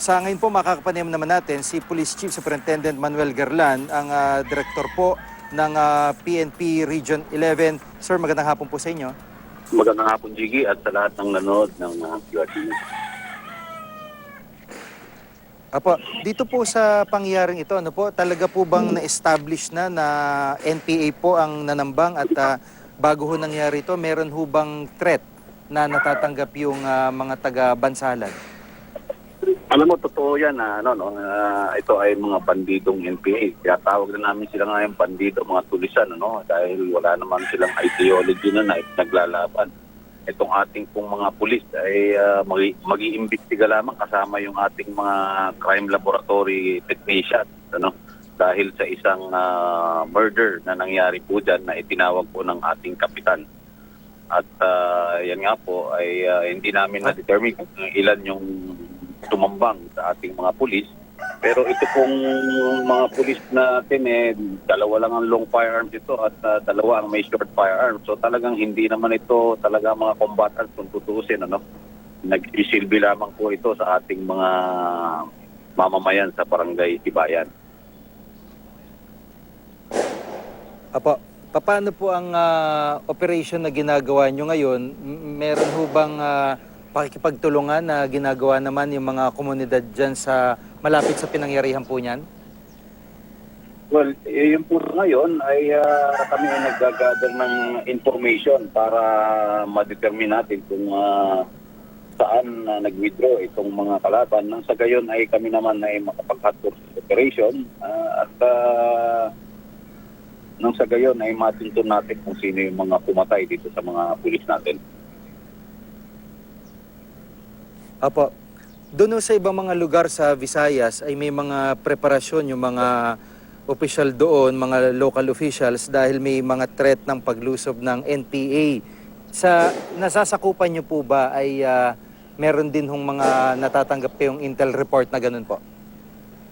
sa ngayon po makakapanayam naman natin si Police Chief Superintendent Manuel Garlan, ang direktor po ng PNP Region 11. Sir, magandang hapon po sa inyo. Magandang hapon, Jiggy, at sa lahat ng nanood ng QRT. Apo, dito po sa pangyayaring ito, ano po, talaga po bang na-establish na NPA po ang nanambang at bago ho nangyari ito, meron ho bang threat na natatanggap yung mga taga-bansalan? Alam mo, totoo yan na ito ay mga bandidong NPA. Kaya tawag na namin sila ngayon bandido, mga tulisan, dahil wala naman silang ideology na naglalaban. Itong ating pong mga pulis ay mag-iimbestiga lamang kasama yung ating mga crime laboratory technicians, dahil sa isang murder na nangyari po dyan na itinawag po ng ating kapitan. At yan nga po ay hindi namin na-determine kung ilan yung tumambang sa ating mga pulis. Pero ito pong mga pulis natin, dalawa lang ang long firearms ito at dalawa ang may short firearms. So talagang hindi naman ito talaga mga combatants kung tutuusin. Nagsisilbi lamang po ito sa ating mga mamamayan sa barangay Tibayan. Apo, paano po ang operation na ginagawa nyo ngayon? Meron ho bang pakikipagtulungan na ginagawa naman yung mga komunidad dyan sa malapit sa pinangyarihan po niyan? Well, yung po ngayon ay kami ay nag-gather ng information para ma-determine natin kung saan nag-withdraw itong mga kalaban. Nang sa gayon ay kami naman ay makapag-hardcore operation at nang sa gayon ay matuntun natin kung sino yung mga pumatay dito sa mga pulis natin. Apo, doon sa ibang mga lugar sa Visayas ay may mga preparasyon yung mga opisyal doon, mga local officials dahil may mga threat ng paglusob ng NPA. Sa nasasakupan nyo po ba ay meron din hong mga natatanggap kayong intel report na ganun po?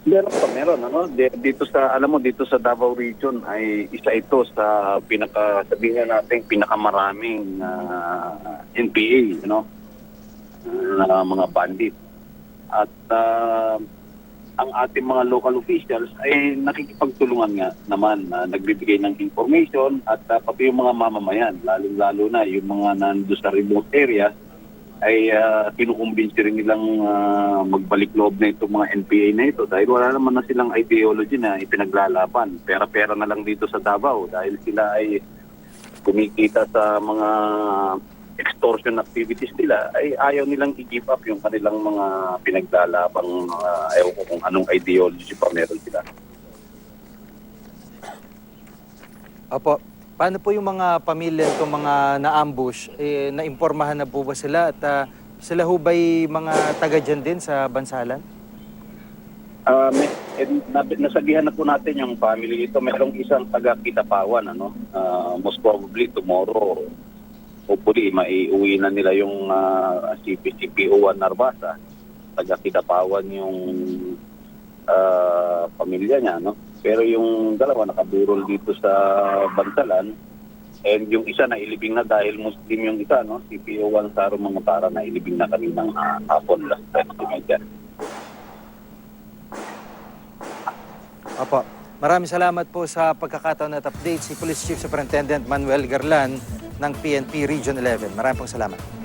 Meron. Dito sa, dito sa Davao Region ay isa ito sa sabihin natin, pinakamaraming NPA, mga bandit. At ang ating mga local officials ay nakikipagtulungan nga naman, nagbibigay ng information at pati yung mga mamamayan, lalong-lalo na yung mga nando sa remote area, ay kinukumbinsi rin nilang magbalik loob na itong mga NPA na ito dahil wala naman na silang ideology na ipinaglalaban. Pera-pera na lang dito sa Davao dahil sila ay kumikita sa mga extortion activities nila, ay ayaw nilang i-give up yung kanilang mga pinaglalabang ayaw ko kung anong ideology pa meron sila. Opo, paano po yung mga pamilya itong mga na-ambush? Naimpormahan na po ba sila at sila ho ba'y mga taga dyan din sa Bansalan? Nasabihan na po natin yung family ito. Merong isang taga Kitapawan, most probably tomorrow hopefully maiuwi na nila yung CPO1 Narvasa. Taga Kitapawan yung pamilya niya, Pero yung dalawa nakaburol dito sa Bansalan and yung isa na ilibing na dahil Muslim yung isa, CPO1 Saro Mangutara na ilibing na kaninang hapon last Wednesday. Opo, maraming salamat po sa pagkakataon at update si Police Chief Superintendent Manuel Garlan ng PNP Region 11. Maraming pong salamat.